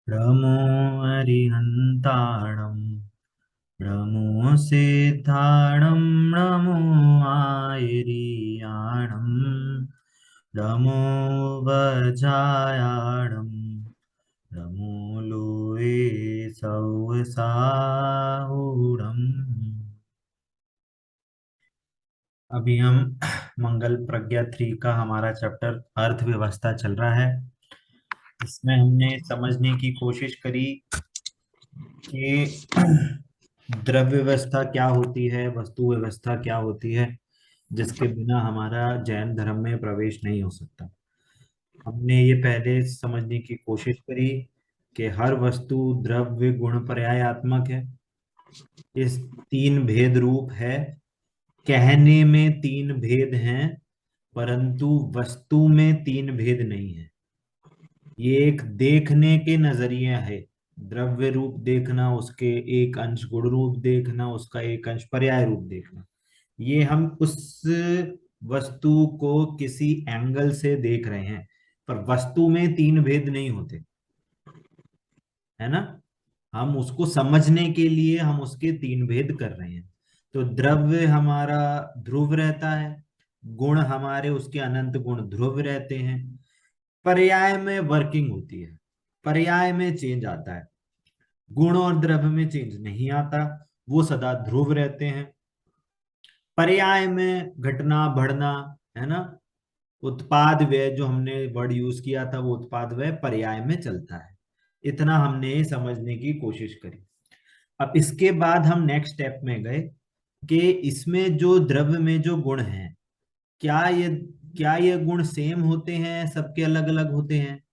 नमो अरिहन्ताणं नमो सिद्धाणं नमो आयर्याणं नमो वज्रायाणं नमो लोये सौसाहुडम्। अभी हम मंगल प्रज्ञा 3 का हमारा चैप्टर अर्थव्यवस्था चल रहा है। इसमें हमने समझने की कोशिश करी कि द्रव्य व्यवस्था क्या होती है, वस्तु व्यवस्था क्या होती है, जिसके बिना हमारा जैन धर्म में प्रवेश नहीं हो सकता। हमने ये पहले समझने की कोशिश करी कि हर वस्तु द्रव्य गुण पर्यायात्मक है। इस तीन भेद रूप है। कहने में तीन भेद हैं, परंतु वस्तु में तीन भेद नहीं है। ये एक देखने के नजरिया है। द्रव्य रूप देखना, उसके एक अंश गुण रूप देखना, उसका एक अंश पर्याय रूप देखना। ये हम उस वस्तु को किसी एंगल से देख रहे हैं, पर वस्तु में तीन भेद नहीं होते, है ना। हम उसको समझने के लिए हम उसके तीन भेद कर रहे हैं। तो द्रव्य हमारा ध्रुव रहता है, गुण हमारे उसके अनंत गुण ध्रुव रहते हैं। पर्याय में वर्किंग होती है, पर्याय में चेंज आता है। गुण और द्रव्य में चेंज नहीं आता, वो सदा ध्रुव रहते हैं। पर्याय में घटना बढ़ना, है ना। उत्पाद व्यय जो हमने वर्ड यूज किया था, वो उत्पाद व्यय पर्याय में चलता है। इतना हमने समझने की कोशिश करी। अब इसके बाद हम नेक्स्ट स्टेप में गए कि इसमें जो द्रव्य में जो गुण हैं, क्या ये क्या ये गुण सेम होते हैं, सबके अलग अलग होते हैं।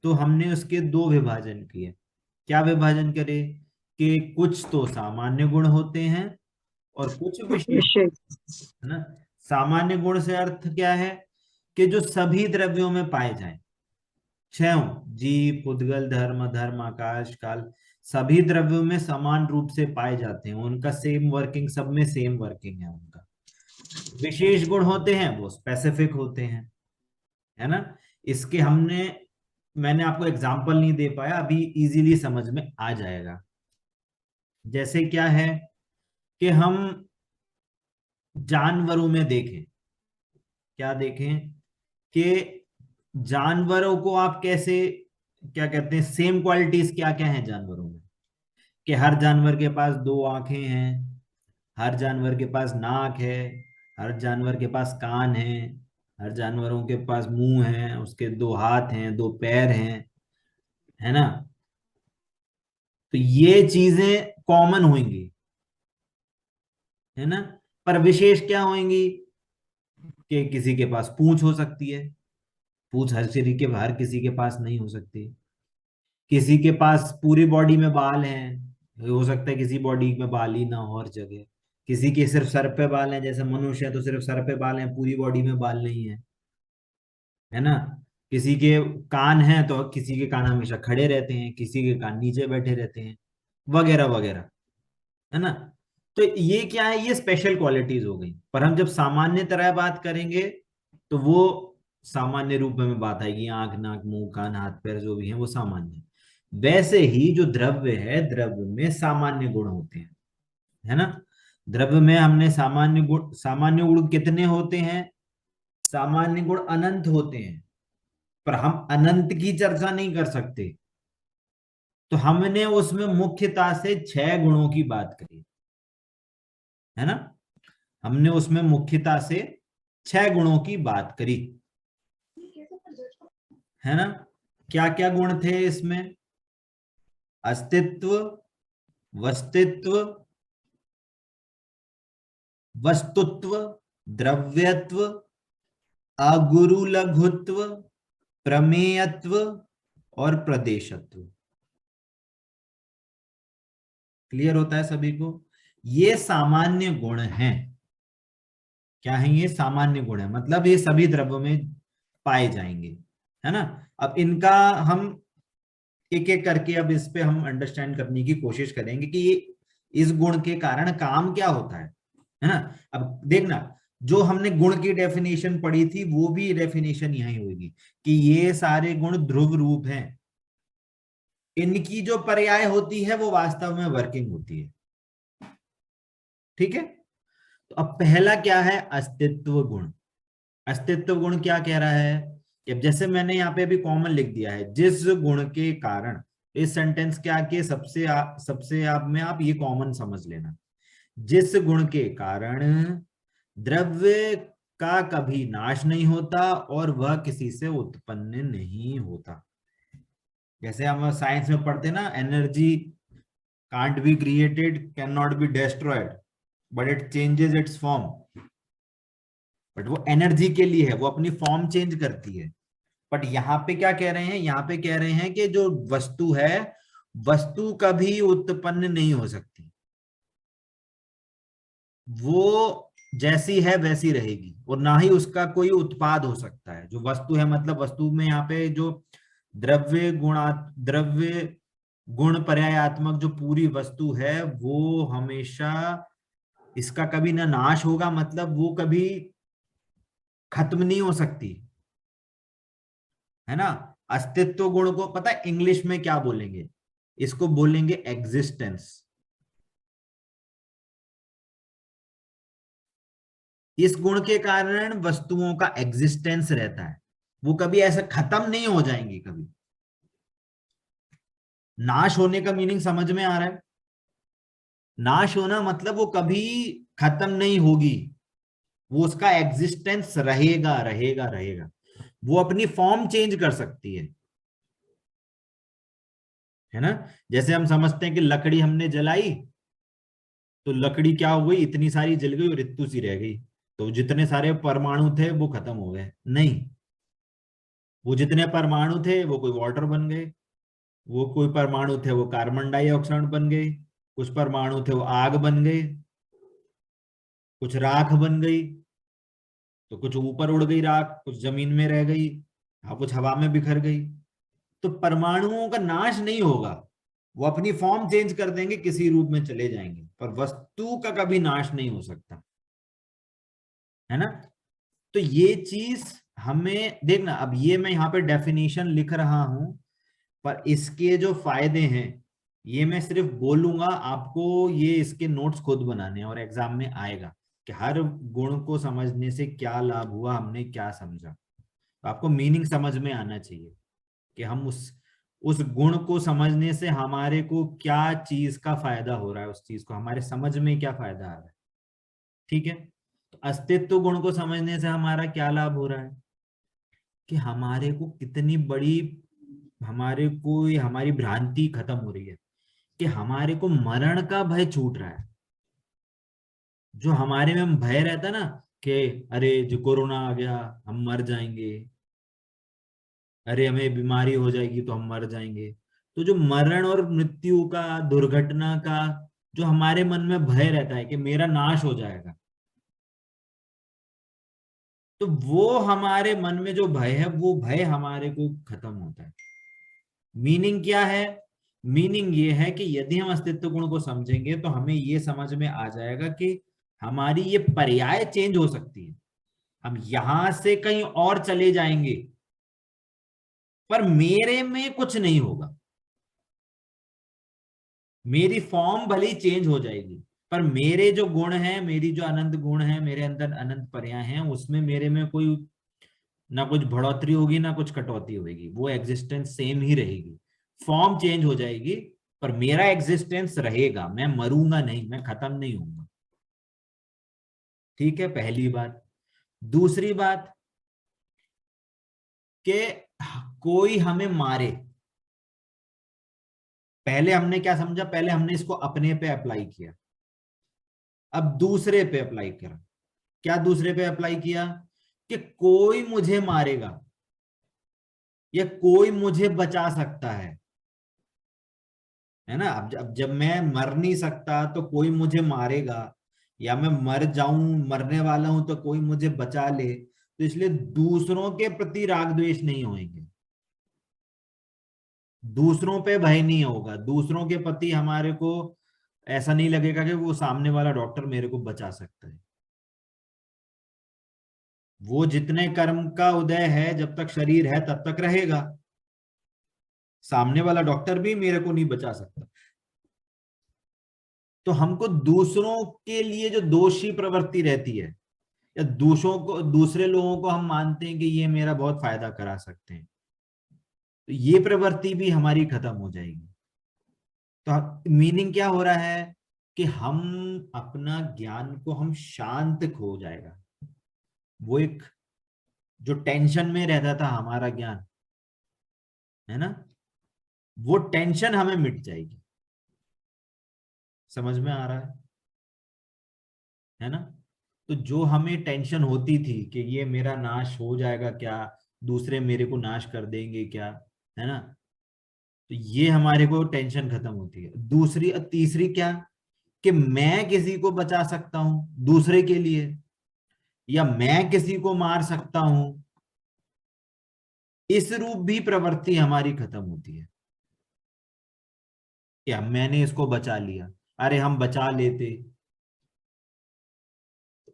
तो हमने उसके दो विभाजन किए। क्या विभाजन करे कि कुछ तो सामान्य गुण होते हैं और कुछ विशेष, विषय। है ना। सामान्य गुण से अर्थ क्या है कि जो सभी द्रव्यों में पाए जाएं, छयों, जीव उद्गल धर्म धर्म आकाश काल, सभी द्रव्यों में समान रूप से पाए जाते हैं। उनका सेम वर्किंग, सब में सेम वर्किंग है उनका। विशेष गुण होते हैं वो स्पेसिफिक होते हैं, है ना। इसके हमने मैंने आपको एग्जाम्पल नहीं दे पाया, अभी इजीली समझ में आ जाएगा। जैसे क्या है कि हम जानवरों में देखें, क्या देखें कि जानवरों को आप कैसे, क्या कहते हैं, सेम क्वालिटीज क्या क्या है जानवरों में। कि हर जानवर के पास दो आंखें हैं, हर जानवर के पास नाक है, हर जानवर के पास कान है, हर जानवरों के पास मुंह है, उसके दो हाथ हैं, दो पैर हैं, है ना। तो ये चीजें कॉमन होंगी, है ना। पर विशेष क्या होंगी कि किसी के पास पूंछ हो सकती है, पूंछ हर शरीर के हर किसी के पास नहीं हो सकती। किसी के पास पूरी बॉडी में बाल हैं, हो सकता है किसी बॉडी में बाल ही ना हो हर जगह। किसी के सिर्फ सर पे बाल हैं, जैसे मनुष्य है तो सिर्फ सर पे बाल हैं, पूरी बॉडी में बाल नहीं है, है ना। किसी के कान हैं तो किसी के कान हमेशा खड़े रहते हैं, किसी के कान नीचे बैठे रहते हैं, वगैरह वगैरह, है ना। तो ये क्या है, ये स्पेशल क्वालिटीज हो गई। पर हम जब सामान्य तरह बात करेंगे तो वो सामान्य रूप में बात आएगी, आंख नाक मुंह कान हाथ पैर जो भी है वो सामान्य। वैसे ही जो द्रव्य है, द्रव्य में सामान्य गुण होते हैं, है ना। द्रव्य में हमने सामान्य गुण कितने होते हैं, सामान्य गुण अनंत होते हैं। पर हम अनंत की चर्चा नहीं कर सकते, तो हमने उसमें मुख्यता से 6 गुणों की बात करी, है ना। हमने उसमें मुख्यता से 6 गुणों की बात करी, है ना। क्या क्या गुण थे इसमें? अस्तित्व, वस्तित्व, वस्तुत्व, द्रव्यत्व, अगुरु लघुत्व, प्रमेयत्व और प्रदेशत्व। क्लियर होता है सभी को? ये सामान्य गुण हैं। क्या है ये? सामान्य गुण है, मतलब ये सभी द्रव्यों में पाए जाएंगे, है ना। अब इनका हम एक एक करके अब इस पे हम अंडरस्टैंड करने की कोशिश करेंगे कि ये इस गुण के कारण काम क्या होता है ना। अब देखना, जो हमने गुण की डेफिनेशन पढ़ी थी वो भी डेफिनेशन यही होगी कि ये सारे गुण ध्रुव रूप हैं। इनकी जो पर्याय होती है वो वास्तव में वर्किंग होती है। ठीक है, तो अब पहला क्या है, अस्तित्व गुण। अस्तित्व गुण क्या कह रहा है कि अब जैसे मैंने यहाँ पे अभी कॉमन लिख दिया है, जिस गुण के कारण, इस सेंटेंस के आगे सबसे आप में आप ये कॉमन समझ लेना, जिस गुण के कारण द्रव्य का कभी नाश नहीं होता और वह किसी से उत्पन्न नहीं होता। जैसे हम साइंस में पढ़ते ना, energy can't be created, can not be destroyed, but it changes it's form. But वो एनर्जी के लिए है, वो अपनी फॉर्म चेंज करती है। बट यहाँ पे क्या कह रहे हैं, यहाँ पे कह रहे हैं कि जो वस्तु है, वस्तु कभी उत्पन्न नहीं हो सकती, वो जैसी है वैसी रहेगी, और ना ही उसका कोई उत्पाद हो सकता है। जो वस्तु है, मतलब वस्तु में यहाँ पे जो द्रव्य गुण पर्यायात्मक जो पूरी वस्तु है, वो हमेशा, इसका कभी ना नाश होगा, मतलब वो कभी खत्म नहीं हो सकती, है ना। अस्तित्व गुण को पता है इंग्लिश में क्या बोलेंगे, इसको बोलेंगे एग्जिस्टेंस। इस गुण के कारण वस्तुओं का एग्जिस्टेंस रहता है, वो कभी ऐसा खत्म नहीं हो जाएंगी कभी। नाश होने का मीनिंग समझ में आ रहा है, नाश होना मतलब वो कभी खत्म नहीं होगी, वो उसका एग्जिस्टेंस रहेगा रहेगा रहेगा, वो अपनी फॉर्म चेंज कर सकती है ना। जैसे हम समझते हैं कि लकड़ी हमने जलाई, तो लकड़ी क्या हो गई, इतनी सारी जल गई और इतनी सी रह गई, तो जितने सारे परमाणु थे वो खत्म हो गए, नहीं। वो जितने परमाणु थे वो कोई वाटर बन गए, वो कोई परमाणु थे वो कार्बन डाइऑक्साइड बन गए, कुछ परमाणु थे वो आग बन गए, कुछ राख बन गई, तो कुछ ऊपर उड़ गई राख, कुछ जमीन में रह गई, हाँ, कुछ हवा में बिखर गई। तो परमाणुओं का नाश नहीं होगा, वो अपनी फॉर्म चेंज कर देंगे, किसी रूप में चले जाएंगे, पर वस्तु का कभी नाश नहीं हो सकता, है ना। तो ये चीज हमें देखना, अब ये मैं यहाँ पे डेफिनेशन लिख रहा हूं, पर इसके जो फायदे हैं ये मैं सिर्फ बोलूंगा, आपको ये इसके नोट्स खुद बनाने हैं और एग्जाम में आएगा कि हर गुण को समझने से क्या लाभ हुआ, हमने क्या समझा। तो आपको मीनिंग समझ में आना चाहिए कि हम उस गुण को समझने से हमारे को क्या चीज का फायदा हो रहा है, उस चीज को हमारे समझ में क्या फायदा आ रहा है। ठीक है, तो अस्तित्व गुण को समझने से हमारा क्या लाभ हो रहा है कि हमारे को कितनी बड़ी, हमारे को ये हमारी भ्रांति खत्म हो रही है कि हमारे को मरण का भय छूट रहा है। जो हमारे में भय रहता ना कि अरे जो कोरोना आ गया हम मर जाएंगे, अरे हमें बीमारी हो जाएगी तो हम मर जाएंगे, तो जो मरण और मृत्यु का, दुर्घटना का जो हमारे मन में भय रहता है कि मेरा नाश हो जाएगा, तो वो हमारे मन में जो भय है, वो भय हमारे को खत्म होता है। मीनिंग क्या है, मीनिंग ये है कि यदि हम अस्तित्व गुण को समझेंगे तो हमें ये समझ में आ जाएगा कि हमारी ये पर्याय चेंज हो सकती है, हम यहां से कहीं और चले जाएंगे पर मेरे में कुछ नहीं होगा, मेरी फॉर्म भले ही चेंज हो जाएगी, पर मेरे जो गुण हैं, मेरी जो अनंत गुण हैं, मेरे अंदर अनंत पर्याय हैं, उसमें मेरे में कोई ना कुछ बढ़ोतरी होगी ना कुछ कटौती होगी, वो एग्जिस्टेंस सेम ही रहेगी। फॉर्म चेंज हो जाएगी पर मेरा एग्जिस्टेंस रहेगा, मैं मरूंगा नहीं, मैं खत्म नहीं होऊंगा। ठीक है, पहली बात। दूसरी बात कि कोई हमें मारे, पहले हमने क्या समझा, पहले हमने इसको अपने पे अप्लाई किया, अब दूसरे पे अप्लाई करा। क्या दूसरे पे अप्लाई किया कि कोई मुझे मारेगा या कोई मुझे बचा सकता है ना। अब जब मैं मर नहीं सकता तो कोई मुझे मारेगा, या मैं मर जाऊं, मरने वाला हूं तो कोई मुझे बचा ले, तो इसलिए दूसरों के प्रति राग द्वेष नहीं होंगे, दूसरों पे भय नहीं होगा, दूसरों के प्रति हमारे को ऐसा नहीं लगेगा कि वो सामने वाला डॉक्टर मेरे को बचा सकता है। वो जितने कर्म का उदय है, जब तक शरीर है तब तक रहेगा, सामने वाला डॉक्टर भी मेरे को नहीं बचा सकता। तो हमको दूसरों के लिए जो दोषी प्रवृत्ति रहती है, या दूसरे लोगों को हम मानते हैं कि ये मेरा बहुत फायदा करा सकते हैं, तो ये प्रवृत्ति भी हमारी खत्म हो जाएगी। तो मीनिंग क्या हो रहा है कि हम अपना ज्ञान को हम शांत खो जाएगा। वो एक जो टेंशन में रहता था हमारा ज्ञान, है ना, वो टेंशन हमें मिट जाएगी। समझ में आ रहा है ना? तो जो हमें टेंशन होती थी कि ये मेरा नाश हो जाएगा क्या, दूसरे मेरे को नाश कर देंगे क्या, है ना, तो ये हमारे को टेंशन खत्म होती है। दूसरी तीसरी क्या, कि मैं किसी को बचा सकता हूं दूसरे के लिए, या मैं किसी को मार सकता हूं, इस रूप भी प्रवृत्ति हमारी खत्म होती है। क्या मैंने इसको बचा लिया, अरे हम बचा लेते,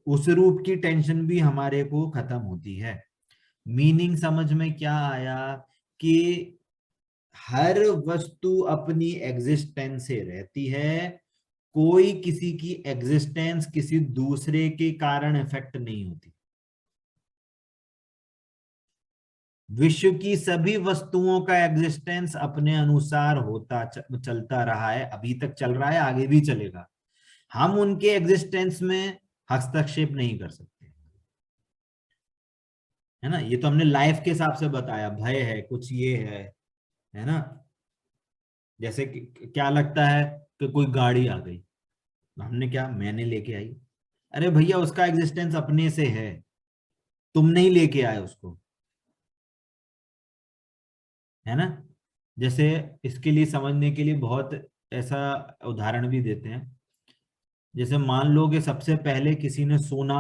उस रूप की टेंशन भी हमारे को खत्म होती है। मीनिंग समझ में क्या आया कि हर वस्तु अपनी एग्जिस्टेंस से रहती है, कोई किसी की एग्जिस्टेंस किसी दूसरे के कारण इफेक्ट नहीं होती। विश्व की सभी वस्तुओं का एग्जिस्टेंस अपने अनुसार होता चलता रहा है, अभी तक चल रहा है, आगे भी चलेगा। हम उनके एग्जिस्टेंस में हस्तक्षेप नहीं कर सकते, है ना। ये तो हमने लाइफ के हिसाब से बताया, भय है कुछ, ये है ना। जैसे कि क्या लगता है कि कोई गाड़ी आ गई, हमने क्या, मैंने लेके आई, अरे भैया उसका एग्जिस्टेंस अपने से है, तुम नहीं लेके आए उसको, है ना। जैसे इसके लिए समझने के लिए बहुत ऐसा उदाहरण भी देते हैं। जैसे मान लो कि सबसे पहले किसी ने सोना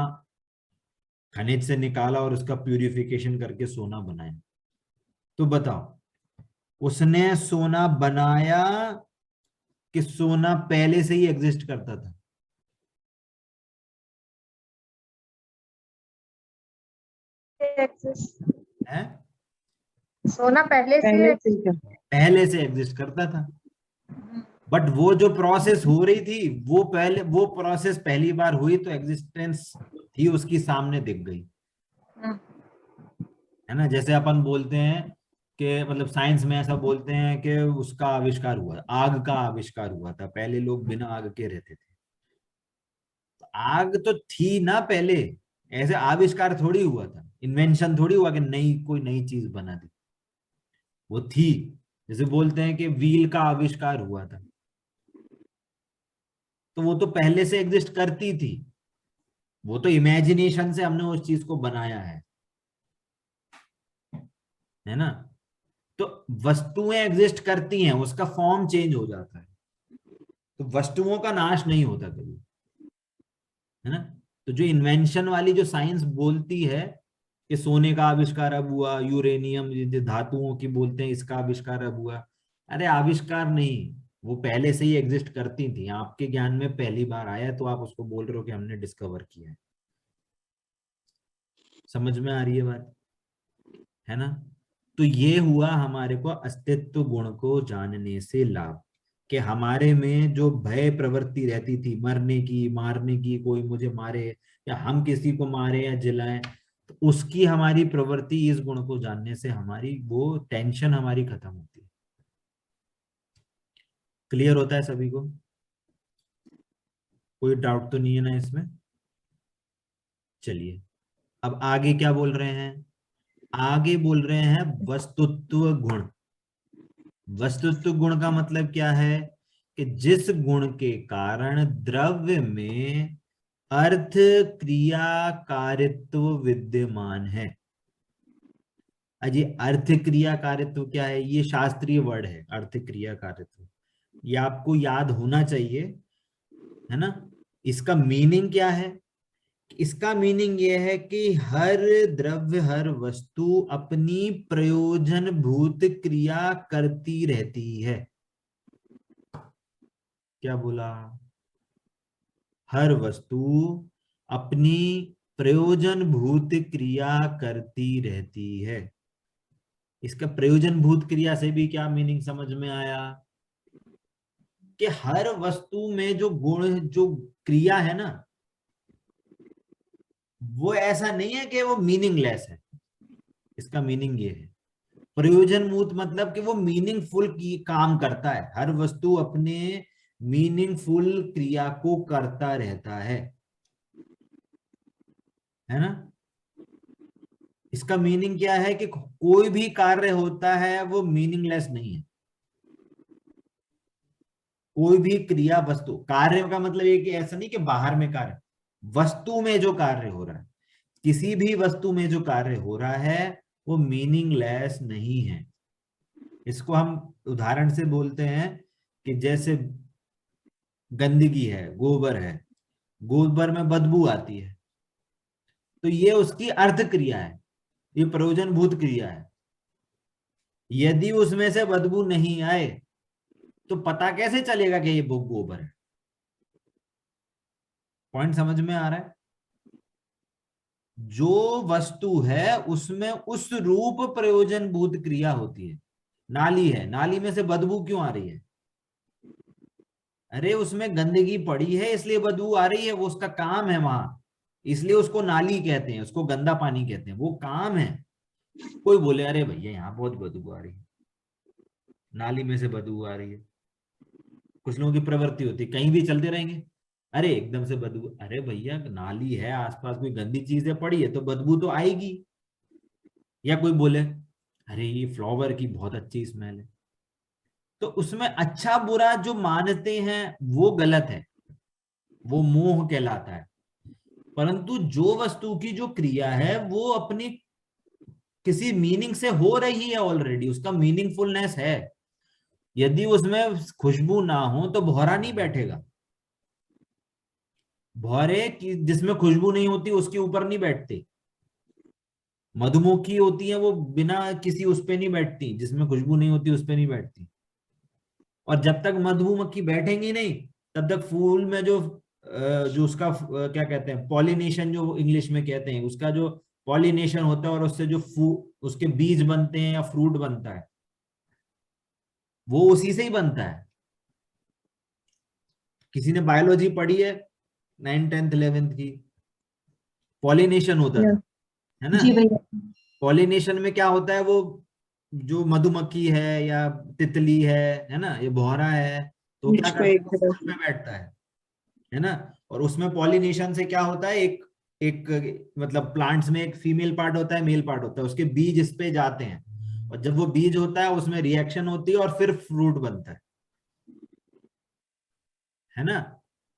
खनिज से निकाला और उसका प्यूरिफिकेशन करके सोना बनाया, तो बताओ उसने सोना बनाया कि सोना पहले से ही एग्जिस्ट करता था? एक्सिस्ट। है, सोना पहले पहले से। से ही कर। पहले से एग्जिस्ट करता था, बट वो जो प्रोसेस हो रही थी, वो प्रोसेस पहली बार हुई तो एग्जिस्टेंस थी उसकी सामने दिख गई, है ना। जैसे अपन बोलते हैं कि मतलब साइंस में ऐसा बोलते हैं कि उसका आविष्कार हुआ, आग का आविष्कार हुआ था, पहले लोग बिना आग के रहते थे। तो आग तो थी ना पहले, ऐसे आविष्कार थोड़ी हुआ था, इन्वेंशन थोड़ी हुआ कि नई कोई नई चीज बना दी, वो थी। जैसे बोलते हैं कि व्हील का आविष्कार हुआ था, तो वो तो पहले से एग्जिस्ट करती थी, वो तो इमेजिनेशन से हमने उस चीज को बनाया है ना। तो वस्तुएं एग्जिस्ट करती हैं, उसका फॉर्म चेंज हो जाता है, तो वस्तुओं का नाश नहीं होता कभी, है ना। तो जो इन्वेंशन वाली जो साइंस बोलती है कि सोने का आविष्कार अब हुआ, यूरेनियम जो धातुओं की बोलते हैं इसका आविष्कार अब हुआ, अरे आविष्कार नहीं, वो पहले से ही एग्जिस्ट करती थी, आपके ज्ञान में पहली बार आया है तो आप उसको बोल रहे हो कि हमने डिस्कवर किया है। समझ में आ रही है बात, है ना। तो ये हुआ हमारे को अस्तित्व गुण को जानने से लाभ, कि हमारे में जो भय प्रवृत्ति रहती थी, मरने की, मारने की, कोई मुझे मारे या हम किसी को मारे या जिलाएं, तो उसकी हमारी प्रवृत्ति, इस गुण को जानने से हमारी वो टेंशन हमारी खत्म होती है। क्लियर होता है सभी को? कोई डाउट तो नहीं है ना इसमें? चलिए, अब आगे क्या बोल रहे हैं, आगे बोल रहे हैं वस्तुत्व गुण। वस्तुत्व गुण का मतलब क्या है कि जिस गुण के कारण द्रव्य में अर्थ क्रिया कारित्व विद्यमान है। अजी अर्थ क्रिया कारित्व क्या है, ये शास्त्रीय वर्ड है, अर्थ क्रिया कारित्व, ये आपको याद होना चाहिए, है ना। इसका मीनिंग क्या है, इसका मीनिंग यह है कि हर द्रव्य, हर वस्तु अपनी प्रयोजन भूत क्रिया करती रहती है। क्या बोला, हर वस्तु अपनी प्रयोजन भूत क्रिया करती रहती है। इसका प्रयोजनभूत क्रिया से भी क्या मीनिंग समझ में आया कि हर वस्तु में जो गुण, जो क्रिया है ना, वो ऐसा नहीं है कि वो मीनिंगलेस है। इसका मीनिंग ये है, प्रयोजनभूत मतलब कि वो मीनिंगफुल की काम करता है। हर वस्तु अपने मीनिंगफुल क्रिया को करता रहता है ना। इसका मीनिंग क्या है कि कोई भी कार्य होता है वो मीनिंगलेस नहीं है। कोई भी क्रिया, वस्तु, कार्य का मतलब ये कि ऐसा नहीं कि बाहर में कार्य, वस्तु में जो कार्य हो रहा है, किसी भी वस्तु में जो कार्य हो रहा है वो मीनिंगलेस नहीं है। इसको हम उदाहरण से बोलते हैं कि जैसे गंदगी है, गोबर है, गोबर में बदबू आती है, तो ये उसकी अर्थ क्रिया है, ये प्रयोजनभूत क्रिया है। यदि उसमें से बदबू नहीं आए तो पता कैसे चलेगा कि ये गोबर है? पॉइंट समझ में आ रहा है? जो वस्तु है उसमें उस रूप प्रयोजनभूत क्रिया होती है। नाली है, नाली में से बदबू क्यों आ रही है? अरे उसमें गंदगी पड़ी है इसलिए बदबू आ रही है, वो उसका काम है वहां, इसलिए उसको नाली कहते हैं, उसको गंदा पानी कहते हैं, वो काम है। कोई बोले अरे भैया यहाँ बहुत बदबू आ रही है, नाली में से बदबू आ रही है। कुछ लोगों की प्रवृत्ति होती है, कहीं भी चलते रहेंगे, अरे एकदम से बदबू, अरे भैया नाली है, आसपास कोई गंदी चीजें पड़ी है तो बदबू तो आएगी। या कोई बोले अरे ये फ्लावर की बहुत अच्छी स्मेल है, तो उसमें अच्छा बुरा जो मानते हैं वो गलत है, वो मोह कहलाता है। परंतु जो वस्तु की जो क्रिया है वो अपनी किसी मीनिंग से हो रही है ऑलरेडी, उसका मीनिंगफुलनेस है। यदि उसमें खुशबू ना हो तो भौरा नहीं बैठेगा। भौरे की जिसमें खुशबू नहीं होती उसके ऊपर नहीं बैठते। मधुमक्खी होती है वो बिना किसी उस पे नहीं बैठती, जिसमें खुशबू नहीं होती उस पे नहीं बैठती। और जब तक मधुमक्खी बैठेंगी नहीं तब तक फूल में जो उसका क्या कहते हैं, पॉलिनेशन जो इंग्लिश में कहते हैं, उसका जो पॉलिनेशन होता है और उससे जो उसके बीज बनते हैं या फ्रूट बनता है वो उसी से ही बनता है। किसी ने बायोलॉजी पढ़ी है 9th 10th 11th की, पॉलिनेशन होता था, है ना। जी भैया। पॉलिनेशन में क्या होता है, वो जो मधुमक्खी है या तितली है ना, ये भौरा है, तो क्या मुझको करता एक है, वो जगह फूल में बैठता है ना। और उसमें पॉलिनेशन से क्या होता है, एक एक मतलब प्लांट्स में एक फीमेल पार्ट होता है, मेल पार्ट होता है, उसके बीज इस पे जाते हैं, और जब वो बीज होता है उसमें रिएक्शन होती है और फिर फ्रूट बनता है ना।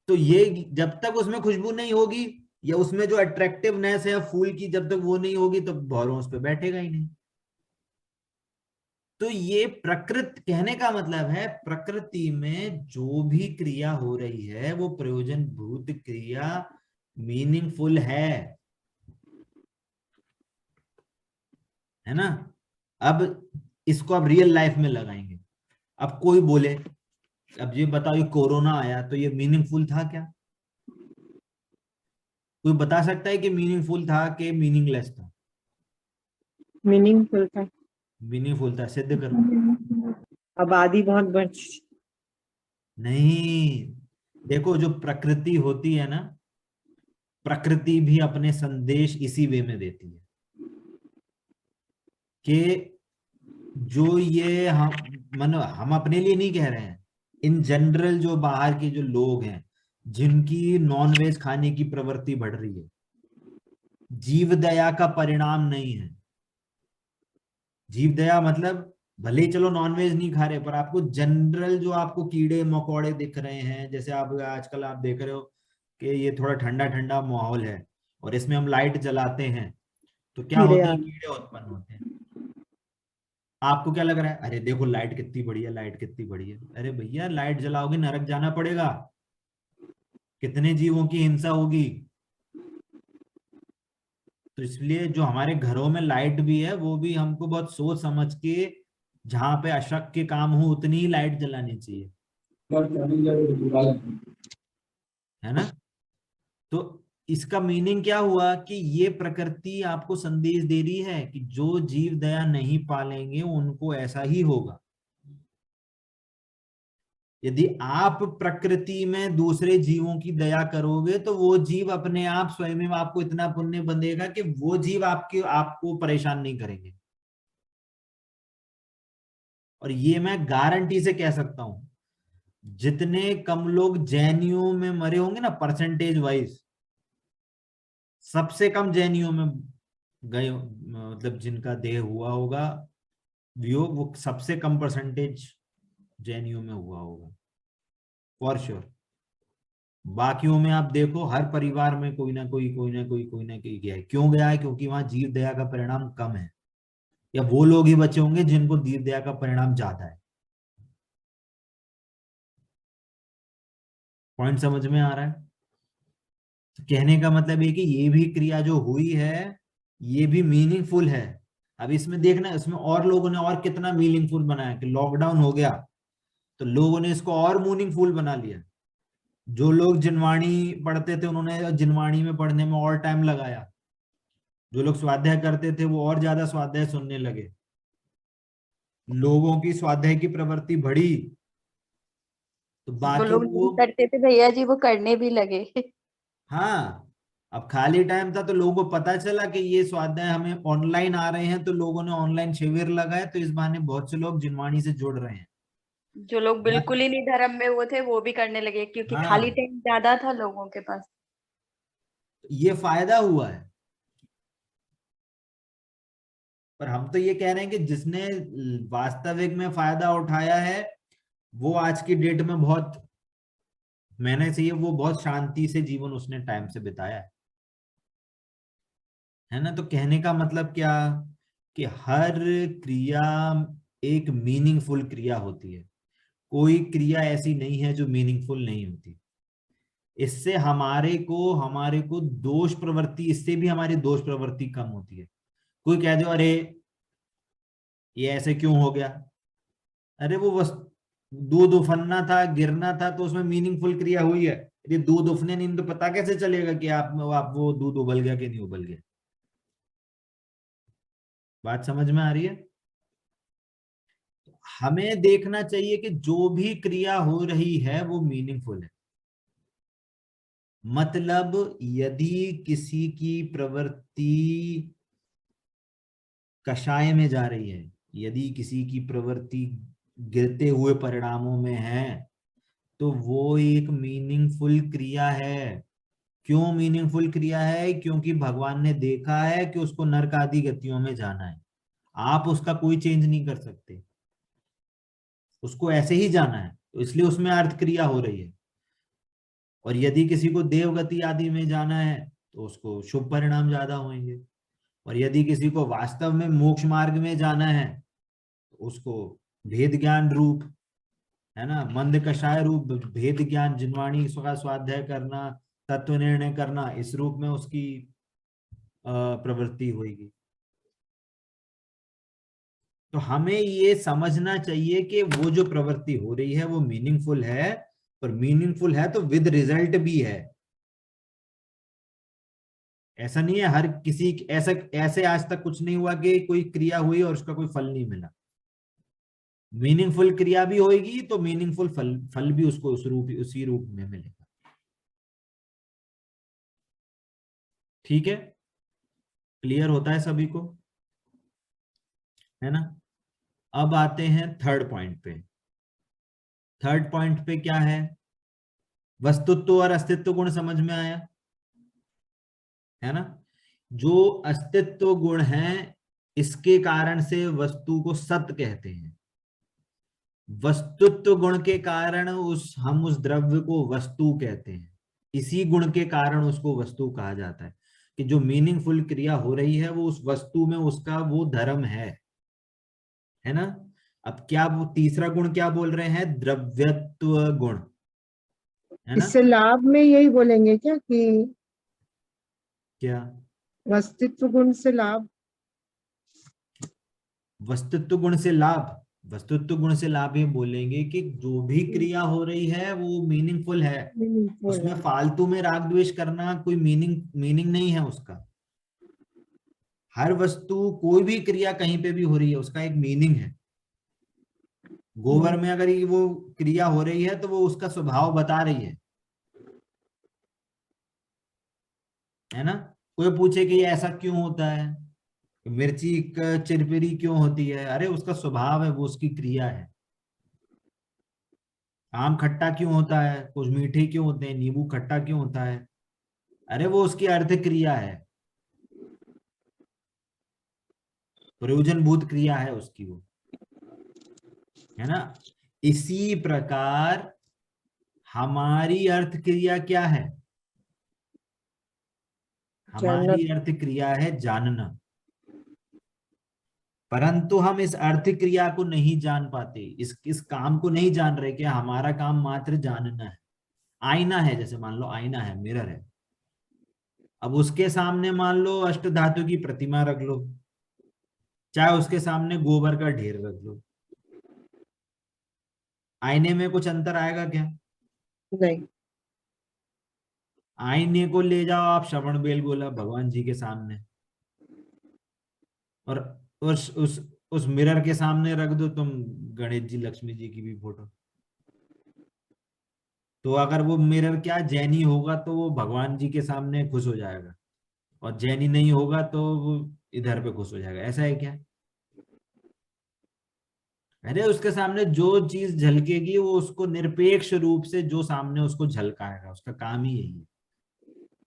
तो ये जब तक उसमें खुशबू नहीं होगी या उसमें जो अट्रैक्टिवनेस है फूल की, जब तक वो नहीं होगी तो भौरों उस पे बैठेगा ही नहीं। तो ये प्रकृति, कहने का मतलब है प्रकृति में जो भी क्रिया हो रही है वो प्रयोजन भूत क्रिया मीनिंगफुल है ना। अब इसको अब रियल लाइफ में लगाएंगे। अब कोई बोले, अब ये बताओ ये कोरोना आया तो ये मीनिंगफुल था क्या? कोई बता सकता है कि मीनिंगफुल था कि मीनिंगलेस था? मीनिंगफुल था। मीनिंगफुल था, सिद्ध करो। आबादी बहुत बढ़। नहीं, देखो जो प्रकृति होती है ना, प्रकृति भी अपने संदेश इसी वे में देती है कि जो ये हम अपने लिए नहीं कह रहे हैं, इन जनरल जो बाहर के जो लोग हैं जिनकी नॉनवेज खाने की प्रवृत्ति बढ़ रही है, जीव दया का परिणाम नहीं है। जीव दया मतलब भले ही चलो नॉनवेज नहीं खा रहे, पर आपको जनरल जो आपको कीड़े मकोड़े दिख रहे हैं, जैसे आप आजकल आप देख रहे हो कि ये थोड़ा ठंडा ठंडा माहौल है और इसमें हम लाइट जलाते हैं तो क्या कीड़े होते आ हैं, कीड़े उत्पन्न होते हैं। आपको क्या लग रहा है, अरे देखो लाइट कितनी बढ़िया, लाइट कितनी बढ़िया। अरे भैया लाइट जलाओगे नरक जाना पड़ेगा, कितने जीवों की हिंसा होगी। तो इसलिए जो हमारे घरों में लाइट भी है वो भी हमको बहुत सोच समझ के, जहां पे अशक्य काम हो उतनी ही लाइट जलानी चाहिए, है ना। तो इसका मीनिंग क्या हुआ कि ये प्रकृति आपको संदेश दे रही है कि जो जीव दया नहीं पालेंगे उनको ऐसा ही होगा। यदि आप प्रकृति में दूसरे जीवों की दया करोगे तो वो जीव अपने आप स्वयं में आपको इतना पुण्य बंधेगा कि वो जीव आपको परेशान नहीं करेंगे। और ये मैं गारंटी से कह सकता हूं, जितने कम लोग जैनियों में मरे होंगे ना परसेंटेज वाइज, सबसे कम जैनियों में गए, मतलब जिनका देह हुआ होगा वियोग, वो सबसे कम परसेंटेज जैनियों में हुआ होगा फॉर श्योर। बाकियों में आप देखो हर परिवार में कोई ना कोई गया है। क्यों गया है? क्योंकि वहां जीव दया का परिणाम कम है, या वो लोग ही बचे होंगे जिनको जीव दया का परिणाम ज्यादा है। पॉइंट समझ में आ रहा है? तो कहने का मतलब है कि ये भी क्रिया जो हुई है ये भी मीनिंगफुल है। अब इसमें देखना, इसमें और लोगों ने और कितना मीनिंगफुल बनाया कि लॉकडाउन हो गया तो लोगों ने इसको और मीनिंगफुल बना लिया। जो लोग जिनवाणी पढ़ते थे उन्होंने जिनवाणी में पढ़ने में और टाइम लगाया। जो लोग स्वाध्याय करते थे वो और ज्यादा स्वाध्याय सुनने लगे। लोगों की स्वाध्याय की प्रवृत्ति बढ़ी तो जो बाकी लोग नहीं लोग, करते थे भैया जी वो करने भी लगे। हाँ, अब खाली टाइम था तो लोगों को पता चला कि ये स्वाध्याय हमें ऑनलाइन आ रहे हैं, तो लोगों ने ऑनलाइन शिविर लगाए, तो इस बहाने बहुत से लोग जिनवाणी से जुड़ रहे हैं। जो लोग बिल्कुल ही नहीं धर्म में वो थे वो भी करने लगे क्योंकि खाली हाँ, टाइम ज्यादा था लोगों के पास। ये फायदा हुआ है। पर हम तो ये कह रहे हैं कि जिसने वास्तविक में फायदा उठाया है वो आज की डेट में बहुत मेहनत से, वो बहुत शांति से जीवन उसने टाइम से बिताया है ना। तो कहने का मतलब क्या कि हर क्रिया एक मीनिंगफुल क्रिया होती है। कोई क्रिया ऐसी नहीं है जो मीनिंगफुल नहीं होती। इससे हमारे को दोष प्रवृत्ति, इससे भी हमारी दोष प्रवृत्ति कम होती है। कोई कह दो अरे ये ऐसे क्यों हो गया, अरे वो बस दूध उफनना था, गिरना था, तो उसमें मीनिंगफुल क्रिया हुई है। ये दूध उफने नहीं तो पता कैसे चलेगा कि आप वो दूध उबल गया कि नहीं उबल गया। बात समझ में आ रही है? हमें देखना चाहिए कि जो भी क्रिया हो रही है वो मीनिंगफुल है। मतलब यदि किसी की प्रवृत्ति कषाय में जा रही है, यदि किसी की प्रवृत्ति गिरते हुए परिणामों में है, तो वो एक मीनिंगफुल क्रिया है। क्यों मीनिंगफुल क्रिया है? क्योंकि भगवान ने देखा है कि उसको नरक आदि गतियों में जाना है। आप उसका कोई चेंज नहीं कर सकते, उसको ऐसे ही जाना है, तो इसलिए उसमें अर्थ क्रिया हो रही है। और यदि किसी को देवगति आदि में जाना है तो उसको शुभ परिणाम ज्यादा होंगे। और यदि किसी को वास्तव में मोक्ष मार्ग में जाना है तो उसको भेद ज्ञान रूप, है ना, मंद कषाय रूप भेद ज्ञान जिनवाणी का स्वाध्याय करना, तत्व निर्णय करना, इस रूप में उसकी प्रवृत्ति होगी। तो हमें ये समझना चाहिए कि वो जो प्रवृत्ति हो रही है वो मीनिंगफुल है, पर मीनिंगफुल है तो विद रिजल्ट भी है। ऐसा नहीं है हर किसी ऐसा ऐसे आज तक कुछ नहीं हुआ कि कोई क्रिया हुई और उसका कोई फल नहीं मिला। मीनिंगफुल क्रिया भी होगी तो मीनिंगफुल फल फल भी उसको उसी रूप में मिलेगा। ठीक है, क्लियर होता है सभी को, है ना। अब आते हैं थर्ड पॉइंट पे। थर्ड पॉइंट पे क्या है? वस्तुत्व और अस्तित्व गुण समझ में आया, है ना। जो अस्तित्व गुण है इसके कारण से वस्तु को सत्य कहते हैं। वस्तुत्व गुण के कारण हम उस द्रव्य को वस्तु कहते हैं। इसी गुण के कारण उसको वस्तु कहा जाता है कि जो मीनिंगफुल क्रिया हो रही है वो उस वस्तु में उसका वो धर्म है ना। अब क्या वो तीसरा गुण क्या बोल रहे हैं? द्रव्यत्व गुण, है ना। इससे लाभ में यही बोलेंगे क्या कि क्या? अस्तित्व गुण से लाभ? वस्तुत्व गुण से लाभ? वस्तुत्व गुण से लाभ ये बोलेंगे कि जो भी क्रिया हो रही है वो मीनिंगफुल है, मीनिंगफुल उसमें है। फालतू में राग द्वेष करना कोई मीनिंग नहीं है उसका। हर वस्तु, कोई भी क्रिया कहीं पे भी हो रही है उसका एक मीनिंग है। गोबर में अगर ये वो क्रिया हो रही है तो वो उसका स्वभाव बता रही है ना। कोई पूछे कि ये ऐसा क्यों होता है, मिर्ची चिरपिरी क्यों होती है, अरे उसका स्वभाव है, वो उसकी क्रिया है। आम खट्टा क्यों होता है, कुछ मीठे क्यों होते हैं, नींबू खट्टा क्यों होता है, अरे वो उसकी अर्थ क्रिया है, प्रयोजनभूत क्रिया है उसकी वो, है ना। इसी प्रकार हमारी अर्थ क्रिया क्या है, जानना। हमारी अर्थ क्रिया है जानना। परंतु हम इस अर्थ क्रिया को नहीं जान पाते, इस काम को नहीं जान रहे कि हमारा काम मात्र जानना है। आईना है, जैसे मान लो आईना है, मिरर है, अब उसके सामने मान लो अष्ट धातु की प्रतिमा रख लो, चाहे उसके सामने गोबर का ढेर रख लो, आईने में कुछ अंतर आएगा क्या? नहीं। आईने को ले जाओ आप श्रवण बेलगोला भगवान जी के सामने, और उस मिरर के सामने रख दो तुम गणेश जी लक्ष्मी जी की भी फोटो, तो अगर वो मिरर क्या जैनी होगा तो वो भगवान जी के सामने खुश हो जाएगा, और जैनी नहीं होगा तो वो इधर पे खुश हो जाएगा, ऐसा है क्या? अरे उसके सामने जो चीज झलकेगी वो उसको निरपेक्ष रूप से जो सामने उसको झलकाएगा, उसका काम ही यही है।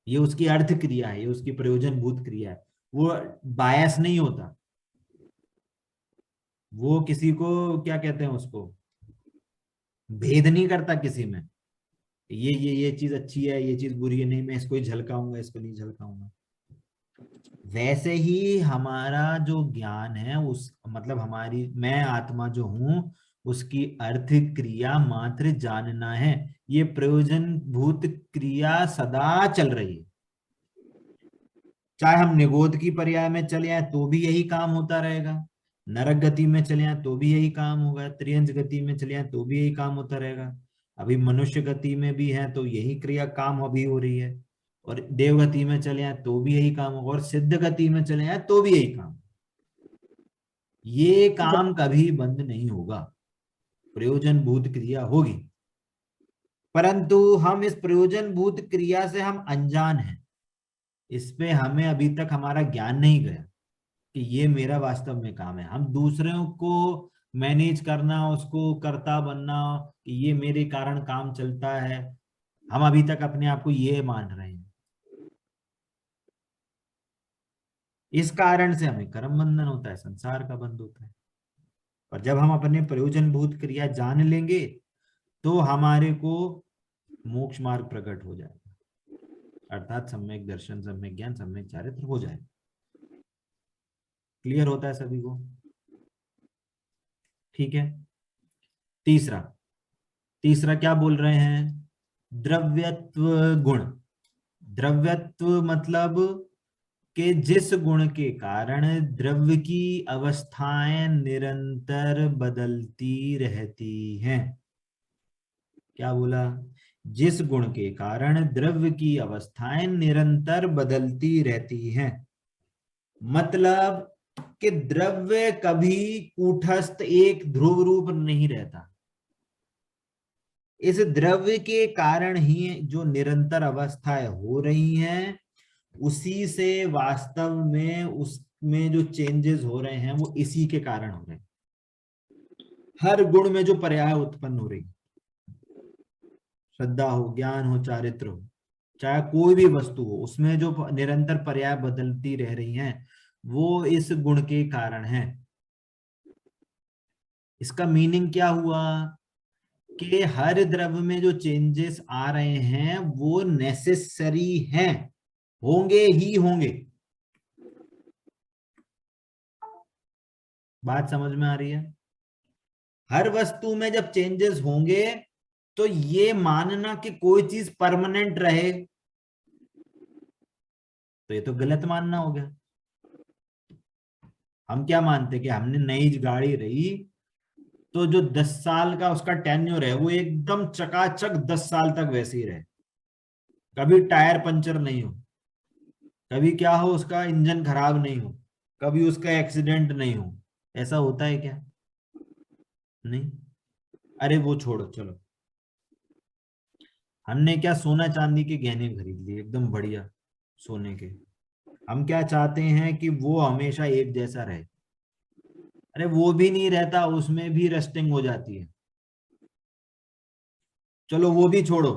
ये उसकी अर्थ क्रिया है, ये उसकी प्रयोजनभूत क्रिया है। वो बायस नहीं होता, वो किसी को क्या कहते हैं उसको, भेद नहीं करता किसी में, ये चीज अच्छी है, ये चीज बुरी है, नहीं मैं इसको ही झलकाऊंगा, इसको नहीं झलकाऊंगा। वैसे ही हमारा जो ज्ञान है, उस मतलब हमारी मैं आत्मा जो हूं, उसकी अर्थ क्रिया मात्र जानना है। ये प्रयोजन भूत क्रिया सदा चल रही है, चाहे हम निगोद की पर्याय में चले आए तो भी यही काम होता रहेगा, नरक गति में चले आए तो भी यही काम होगा, त्रियंज गति में चले आए तो भी यही काम होता रहेगा, अभी मनुष्य गति में भी है तो यही क्रिया काम अभी हो रही है, और देवगति में चले आए तो भी यही काम होगा, और सिद्ध गति में चले आए तो भी यही काम। ये काम कभी बंद नहीं होगा, प्रयोजन भूत क्रिया होगी, परंतु हम इस प्रयोजन भूत क्रिया से हम अनजान हैं, इस पे हमें अभी तक हमारा ज्ञान नहीं गया कि ये मेरा वास्तव में काम है। हम दूसरों को मैनेज करना, उसको कर्ता बनना, कि ये मेरे कारण काम चलता है, हम अभी तक अपने आप को ये मान रहे हैं। इस कारण से हमें कर्म बंधन होता है, संसार का बंध होता है। और जब हम अपने प्रयोजन भूत क्रिया जान लेंगे तो हमारे को मोक्ष मार्ग प्रकट हो जाएगा, अर्थात सम्यक दर्शन, सम्यक ज्ञान, सम्यक चारित्र हो जाएगा। क्लियर होता है सभी को? ठीक है। तीसरा, तीसरा क्या बोल रहे हैं, द्रव्यत्व गुण। द्रव्यत्व मतलब कि जिस गुण के कारण द्रव्य की अवस्थाएं निरंतर बदलती रहती हैं। क्या बोला? जिस गुण के कारण द्रव्य की अवस्थाएं निरंतर बदलती रहती हैं, मतलब कि द्रव्य कभी कूटस्थ एक ध्रुव रूप नहीं रहता। इस द्रव्य के कारण ही जो निरंतर अवस्थाएं हो रही हैं, उसी से वास्तव में उसमें जो चेंजेस हो रहे हैं वो इसी के कारण हो रहे हैं। हर गुण में जो पर्याय उत्पन्न हो रही, श्रद्धा हो, ज्ञान हो, चारित्र हो, चाहे कोई भी वस्तु हो, उसमें जो निरंतर पर्याय बदलती रह रही हैं वो इस गुण के कारण है। इसका मीनिंग क्या हुआ कि हर द्रव्य में जो चेंजेस आ रहे हैं वो नेसेसरी हैं, होंगे ही होंगे। बात समझ में आ रही है? हर वस्तु में जब चेंजेस होंगे तो ये मानना कि कोई चीज परमानेंट रहे तो ये तो गलत मानना हो गया। हम क्या मानते कि हमने नई गाड़ी रही तो जो 10 साल का उसका टेन्योर है वो एकदम चकाचक 10 साल तक वैसे ही रहे, कभी टायर पंचर नहीं हो, कभी क्या हो उसका इंजन खराब नहीं हो, कभी उसका एक्सीडेंट नहीं हो। ऐसा होता है क्या? नहीं। अरे वो छोड़ो, चलो हमने क्या सोना चांदी के गहने खरीद लिए एकदम बढ़िया सोने के, हम क्या चाहते हैं कि वो हमेशा एक जैसा रहे। अरे वो भी नहीं रहता, उसमें भी रस्टिंग हो जाती है। चलो वो भी छोड़ो,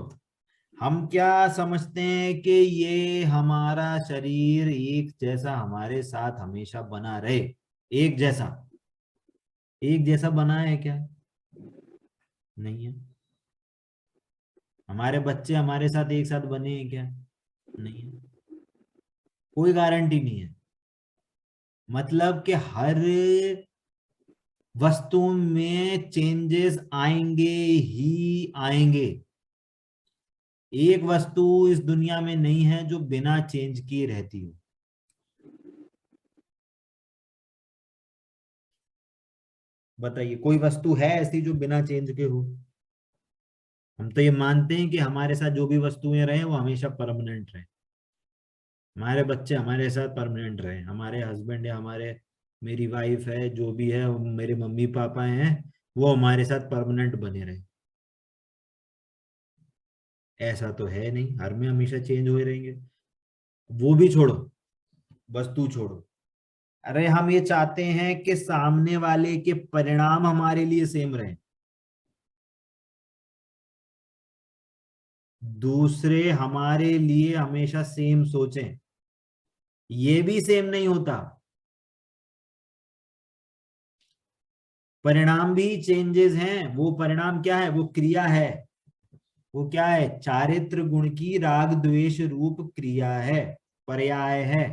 हम क्या समझते हैं कि ये हमारा शरीर एक जैसा हमारे साथ हमेशा बना रहे, एक जैसा, एक जैसा बना है क्या? नहीं है। हमारे बच्चे हमारे साथ एक साथ बने हैं क्या? नहीं है। कोई गारंटी नहीं है। मतलब कि हर वस्तु में चेंजेस आएंगे ही आएंगे। एक वस्तु इस दुनिया में नहीं है जो बिना चेंज किए रहती हो। बताइए कोई वस्तु है ऐसी जो बिना चेंज के हो? हम तो ये मानते हैं कि हमारे साथ जो भी वस्तुएं रहे वो हमेशा परमानेंट रहे, हमारे बच्चे हमारे साथ परमानेंट रहे, हमारे हस्बैंड या हमारे मेरी वाइफ है जो भी है, मेरे मम्मी पापा हैं, वो हमारे साथ परमानेंट बने रहे। ऐसा तो है नहीं, हर में हमेशा चेंज हुए रहेंगे। वो भी छोड़ो, वस्तु छोड़ो, अरे हम ये चाहते हैं कि सामने वाले के परिणाम हमारे लिए सेम रहे, दूसरे हमारे लिए हमेशा सेम सोचें, ये भी सेम नहीं होता। परिणाम भी चेंजेस हैं। वो परिणाम क्या है? वो क्रिया है। वो क्या है? चारित्र गुण की राग द्वेष रूप क्रिया है, पर्याय है।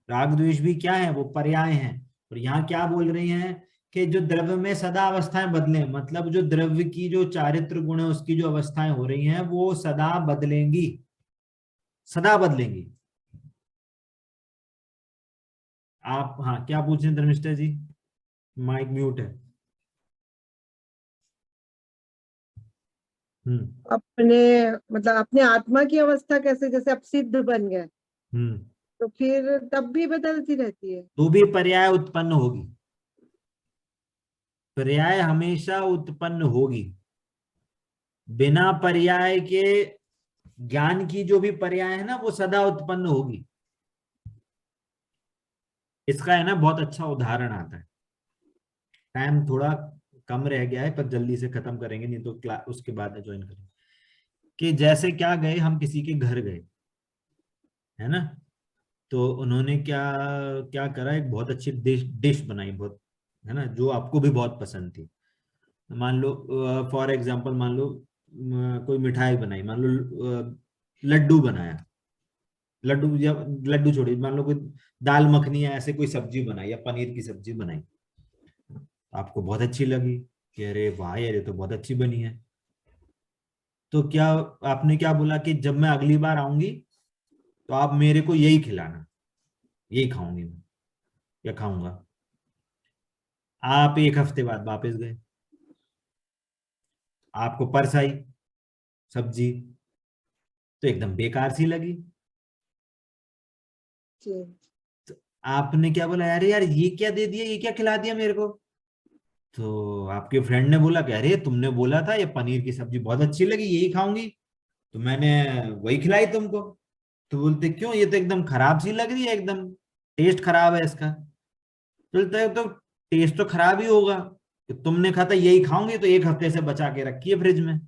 राग द्वेष भी क्या है? वो पर्याय हैं। और यहाँ क्या बोल रही हैं कि जो द्रव्य में सदा अवस्थाएं बदले, मतलब जो द्रव्य की जो चारित्र गुण है उसकी जो अवस्थाएं हो रही हैं वो सदा बदलेंगी, सदा बदलेंगी। आप हाँ क्या पूछ रहे हैं धर्मिष्ठा जी? माइक म्यूट है। हम्म। अपने मतलब अपने आत्मा की अवस्था कैसे, जैसे अब सिद्ध बन गए हम्म। तो फिर तब भी बदलती रहती है। तो भी पर्याय उत्पन्न होगी, पर्याय हमेशा उत्पन्न होगी। बिना पर्याय के ज्ञान की जो भी पर्याय है ना वो सदा उत्पन्न होगी। इसका है ना बहुत अच्छा उदाहरण आता है। टाइम थोड़ा कम रह गया है पर जल्दी से खत्म करेंगे, नहीं तो क्लास उसके बाद ज्वाइन करेंगे। कि जैसे क्या गए, हम किसी के घर गए, है ना, तो उन्होंने क्या क्या करा, एक बहुत अच्छी डिश डिश बनाई, बहुत, है ना, जो आपको भी बहुत पसंद थी। मान लो फॉर एग्जांपल मान लो कोई मिठाई बनाई, मान लो लड्डू बनाया, लड्डू या लड्डू छोड़िए, मान लो कोई दाल मखनी या ऐसे कोई सब्जी बनाई या पनीर की सब्जी बनाई, आपको बहुत अच्छी लगी कि अरे वाह यार ये तो बहुत अच्छी बनी है। तो क्या आपने क्या बोला कि जब मैं अगली बार आऊंगी तो आप मेरे को यही खिलाना, यही खाऊंगी मैं या खाऊंगा। आप एक हफ्ते बाद वापस गए, आपको परस आई सब्जी, तो एकदम बेकार सी लगी। जी। तो आपने क्या बोला, अरे यार ये क्या दे दिया, ये क्या खिला दिया मेरे को। तो आपके फ्रेंड ने बोला कि अरे तुमने बोला था ये पनीर की सब्जी बहुत अच्छी लगी, यही खाऊंगी, तो मैंने वही खिलाई तुमको। तो बोलते क्यों, ये तो एकदम खराब सी लग रही है, एकदम टेस्ट खराब है इसका। बोलते है तो टेस्ट तो खराब ही होगा, कि तुमने कहा था यही खाऊंगी तो एक हफ्ते से बचा के रखी है फ्रिज में।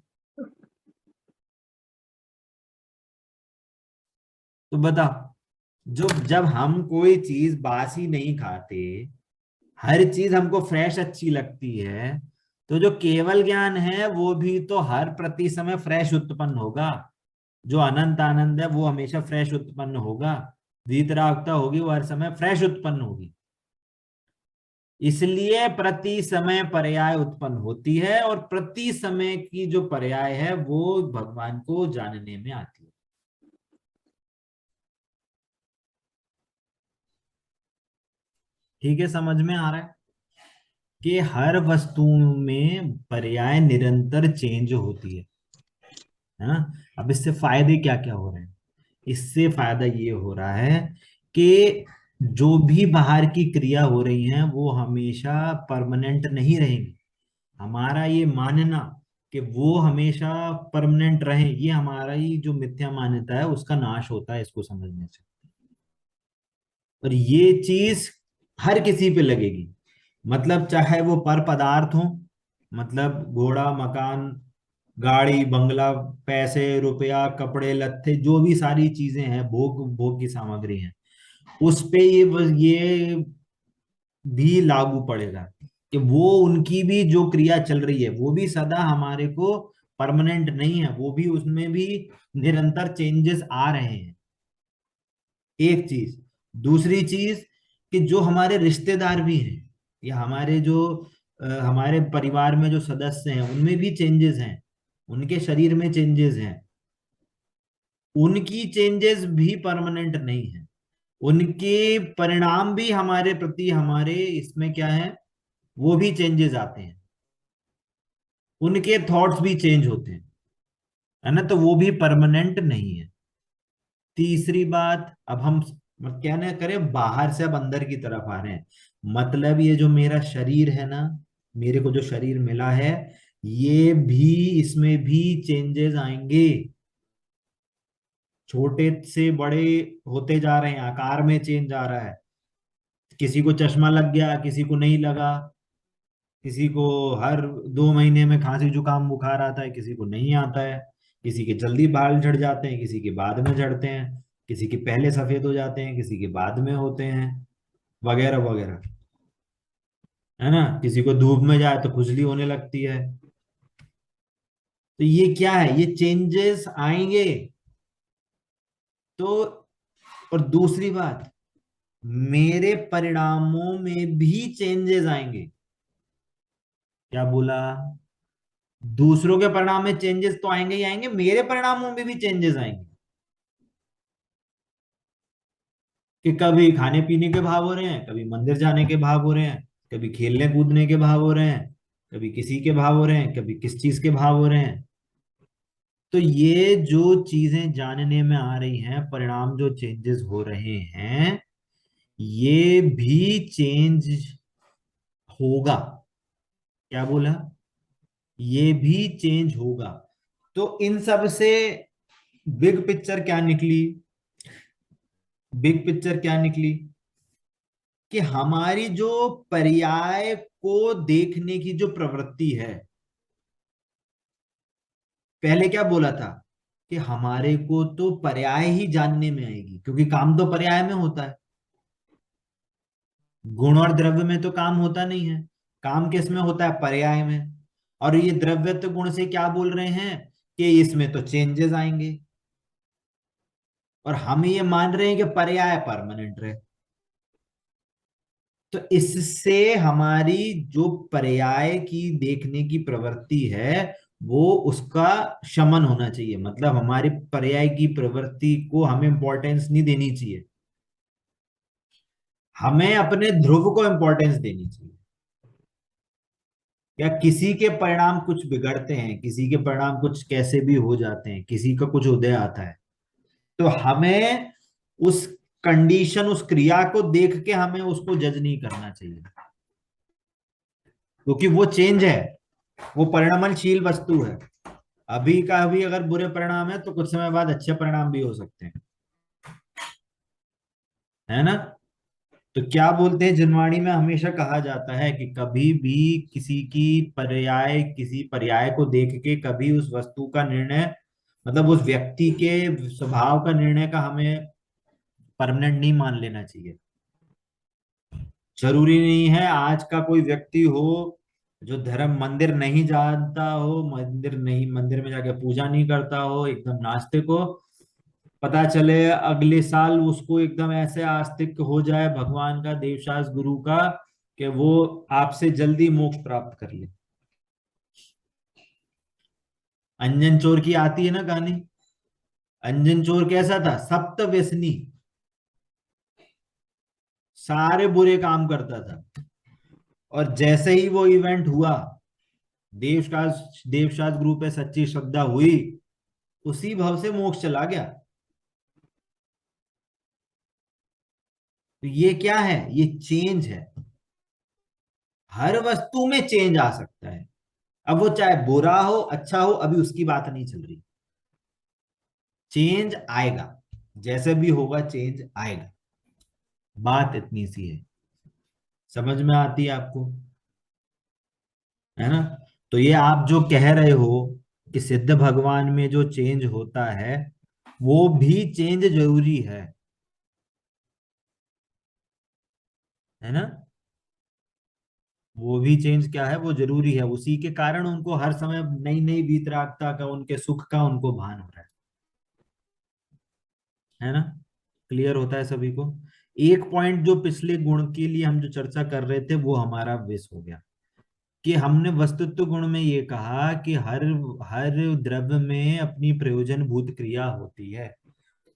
तो बता, जो जब हम कोई चीज बासी नहीं खाते, हर चीज हमको फ्रेश अच्छी लगती है, तो जो केवल ज्ञान है वो भी तो हर प्रति समय फ्रेश उत्पन्न होगा। जो अनंत आनंद है वो हमेशा फ्रेश उत्पन्न होगा। वीतरागता होगी वो हर समय फ्रेश उत्पन्न होगी। इसलिए प्रति समय पर्याय उत्पन्न होती है, और प्रति समय की जो पर्याय है वो भगवान को जानने में आती है। ठीक है, समझ में आ रहा है? कि हर वस्तु में पर्याय निरंतर चेंज होती है ना। अब इससे फायदे क्या क्या हो रहे हैं? इससे फायदा ये हो रहा है कि जो भी बाहर की क्रिया हो रही है वो हमेशा परमानेंट नहीं रहेंगी। हमारा ये मानना कि वो हमेशा परमानेंट रहे, ये हमारा ही जो मिथ्या मान्यता है उसका नाश होता है इसको समझने से। और ये चीज हर किसी पे लगेगी, मतलब चाहे वो पर पदार्थ हो, मतलब घोड़ा, मकान, गाड़ी, बंगला, पैसे, रुपया, कपड़े लत्ते, जो भी सारी चीजें हैं, भोग भोग की सामग्री है, उस पे ये भी लागू पड़ेगा कि वो उनकी भी जो क्रिया चल रही है वो भी सदा हमारे को परमानेंट नहीं है, वो भी उसमें भी निरंतर चेंजेस आ रहे हैं। एक चीज। दूसरी चीज कि जो हमारे रिश्तेदार भी हैं या हमारे जो हमारे परिवार में जो सदस्य हैं उनमें भी चेंजेस हैं, उनके शरीर में चेंजेस हैं, उनकी चेंजेस भी परमानेंट नहीं है। उनके परिणाम भी हमारे प्रति, हमारे इसमें क्या है, वो भी चेंजेस आते हैं, उनके थॉट्स भी चेंज होते हैं, है ना, तो वो भी परमानेंट नहीं है। तीसरी बात, अब हम क्या ना करें, बाहर से अब अंदर की तरफ आ रहे हैं। मतलब ये जो मेरा शरीर है ना, मेरे को जो शरीर मिला है, ये भी, इसमें भी चेंजेस आएंगे। छोटे से बड़े होते जा रहे हैं, आकार में चेंज आ रहा है। किसी को चश्मा लग गया, किसी को नहीं लगा, किसी को हर 2 महीने में खांसी जुकाम बुखार आता है, किसी को नहीं आता है, किसी के जल्दी बाल झड़ जाते हैं, किसी के बाद में झड़ते हैं, किसी के पहले सफेद हो जाते हैं, किसी के बाद में होते हैं, वगैरह वगैरह, है ना। किसी को धूप में जाए तो खुजली होने लगती है। तो ये क्या है, ये चेंजेस आएंगे। तो और दूसरी बात, मेरे परिणामों में भी चेंजेस आएंगे। क्या बोला? दूसरों के परिणाम में चेंजेस तो आएंगे ही आएंगे, मेरे परिणामों में भी चेंजेस आएंगे। कि कभी खाने पीने के भाव हो रहे हैं, कभी मंदिर जाने के भाव हो रहे हैं, कभी खेलने कूदने के भाव हो रहे हैं, कभी किसी के भाव हो रहे हैं, कभी किस चीज के भाव हो रहे हैं। तो ये जो चीजें जानने में आ रही हैं, परिणाम जो चेंजेस हो रहे हैं, ये भी चेंज होगा। क्या बोला? ये भी चेंज होगा। तो इन सब से बिग पिक्चर क्या निकली? बिग पिक्चर क्या निकली कि हमारी जो पर्याय को देखने की जो प्रवृत्ति है, पहले क्या बोला था कि हमारे को तो पर्याय ही जानने में आएगी, क्योंकि काम तो पर्याय में होता है। गुण और द्रव्य में तो काम होता नहीं है, काम किस में होता है? पर्याय में। और ये द्रव्यत्व गुण से क्या बोल रहे हैं कि इसमें तो चेंजेस आएंगे, और हम ये मान रहे हैं कि पर्याय परमानेंट रहे। तो इससे हमारी जो पर्याय की देखने की प्रवृत्ति है, वो उसका शमन होना चाहिए। मतलब हमारी पर्याय की प्रवृत्ति को हमें इंपॉर्टेंस नहीं देनी चाहिए, हमें अपने ध्रुव को इंपॉर्टेंस देनी चाहिए। या किसी के परिणाम कुछ बिगड़ते हैं, किसी के परिणाम कुछ कैसे भी हो जाते हैं, किसी का कुछ उदय आता है, तो हमें उस कंडीशन, उस क्रिया को देख के हमें उसको जज नहीं करना चाहिए, क्योंकि वो चेंज है, वो परिणामशील वस्तु है। अभी का भी अगर बुरे परिणाम है तो कुछ समय बाद अच्छे परिणाम भी हो सकते हैं, है ना। तो क्या बोलते हैं, जनवाणी में हमेशा कहा जाता है कि कभी भी किसी की पर्याय, किसी पर्याय को देख के कभी उस वस्तु का निर्णय, मतलब उस व्यक्ति के स्वभाव का निर्णय का हमें परमानेंट नहीं मान लेना चाहिए। जरूरी नहीं है आज का कोई व्यक्ति हो जो धर्म, मंदिर नहीं जानता हो, मंदिर नहीं, मंदिर में जाके पूजा नहीं करता हो, एकदम नास्तिक हो, पता चले अगले साल उसको एकदम ऐसे आस्तिक हो जाए भगवान का, देवशास गुरु का, कि वो आपसे जल्दी मोक्ष प्राप्त कर ले। अंजन चोर की आती है ना कहानी। अंजन चोर कैसा था? सप्त व्यसनी, सारे बुरे काम करता था, और जैसे ही वो इवेंट हुआ, देवशास्त्र गुरु पे सच्ची श्रद्धा हुई, उसी भाव से मोक्ष चला गया। तो ये क्या है? ये चेंज है। हर वस्तु में चेंज आ सकता है। अब वो चाहे बुरा हो अच्छा हो, अभी उसकी बात नहीं चल रही। चेंज आएगा, जैसे भी होगा चेंज आएगा। बात इतनी सी है, समझ में आती है आपको? है ना? तो ये आप जो कह रहे हो कि सिद्ध भगवान में जो चेंज होता है, वो भी चेंज जरूरी है ना? वो भी चेंज क्या है, वो जरूरी है। उसी के कारण उनको हर समय नई नई वीतरागता का, उनके सुख का उनको भान हो रहा है ना? क्लियर होता है सभी को? एक पॉइंट जो पिछले गुण के लिए हम जो चर्चा कर रहे थे, वो हमारा मिस हो गया कि हमने वस्तुत्व गुण में ये कहा कि हर हर द्रव्य में अपनी प्रयोजन भूत क्रिया होती है।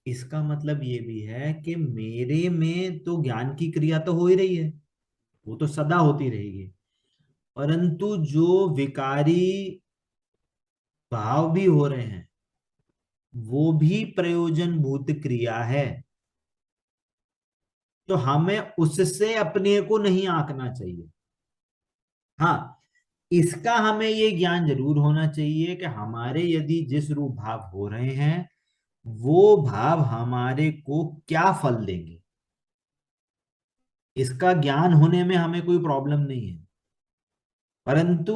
इसका मतलब ये भी है कि मेरे में तो ज्ञान की क्रिया तो हो ही रही है, वो तो सदा होती रहेगी, परंतु जो विकारी भाव भी हो रहे हैं, वो भी प्रयोजन भूत क्रिया है। तो हमें उससे अपने को नहीं आंकना चाहिए। हाँ, इसका हमें ये ज्ञान जरूर होना चाहिए कि हमारे यदि जिस रूप भाव हो रहे हैं, वो भाव हमारे को क्या फल देंगे। इसका ज्ञान होने में हमें कोई प्रॉब्लम नहीं है, परंतु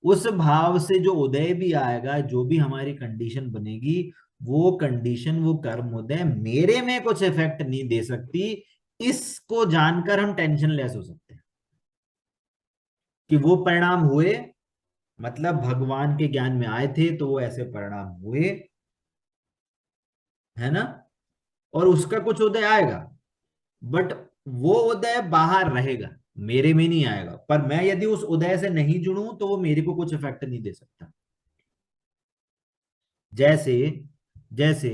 उस भाव से जो उदय भी आएगा, जो भी हमारी कंडीशन बनेगी, वो कंडीशन, वो कर्म उदय मेरे में कुछ इफेक्ट नहीं दे सकती। इसको जानकर हम टेंशन लेस हो सकते हैं कि वो परिणाम हुए, मतलब भगवान के ज्ञान में आए थे तो वो ऐसे परिणाम हुए, है ना? और उसका कुछ उदय आएगा, बट वो उदय बाहर रहेगा, मेरे में नहीं आएगा। पर मैं यदि उस उदय से नहीं जुड़ूं तो वो मेरे को कुछ इफेक्ट नहीं दे सकता। जैसे जैसे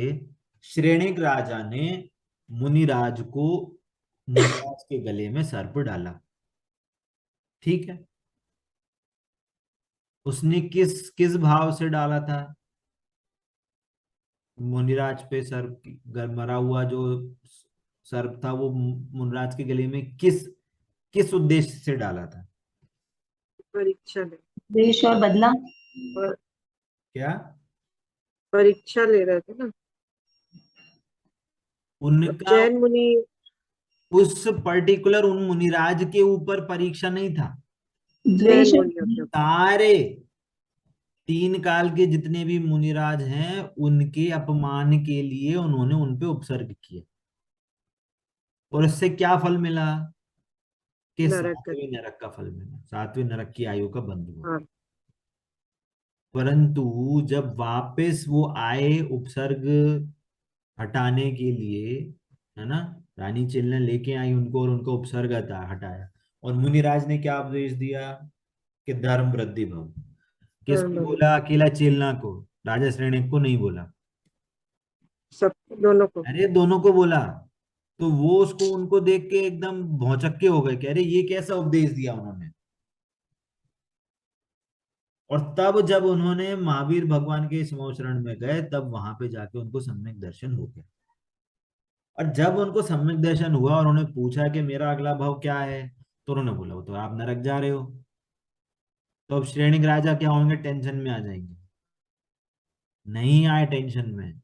श्रेणिक राजा ने मुनिराज को मुनिराज के गले में सर्प डाला, ठीक है? उसने किस किस भाव से डाला था? मुनिराज पे सर्प मरा हुआ जो सर्प था, वो मुनिराज के गले में किस किस उद्देश्य से डाला था? परीक्षा ले देश और बदला। और क्या? परीक्षा ले रहे थे ना उनका जैन मुनि। उस पर्टिकुलर उन मुनिराज के ऊपर परीक्षा नहीं था। द्वेष जैन और मुनि होते हैं। सारे 3 काल के जितने भी मुनिराज हैं, उनके अपमान के लिए उन्होंने उनपे उपसर्ग किया, और इससे क्या फल मिला? कि नरक गति। 7वें नरक का फल मिला, 7वें नरक की आयु का बंध हुआ। हाँ, परंतु जब वापस वो आए उपसर्ग हटाने के लिए, है ना, रानी चिल्ला लेके आई उनको और उनको उपसर्ग हटाया, और मुनिराज ने क्या उपदेश दिया? कि धर्म वृद्धि भव। किसको दोनों बोला? अकेला चेलना को, राजा श्रेणिक को नहीं बोला। सब दोनों को। अरे दोनों को बोला। तो वो उसको उनको देख के एकदम भौचक्के हो गए कि अरे ये कैसा उपदेश दिया उन्होंने। और तब जब उन्होंने महावीर भगवान के समो शरण में गए, तब वहां पे जाके उनको सम्यक दर्शन हो गया। और जब उनको सम्यक दर्शन हुआ और उन्होंने पूछा कि मेरा अगला भाव क्या है, तो उन्होंने बोला वो तो आप नरक जा रहे हो। तो अब श्रेणिक राजा क्या होंगे? टेंशन में आ जाएंगे? नहीं आए टेंशन में।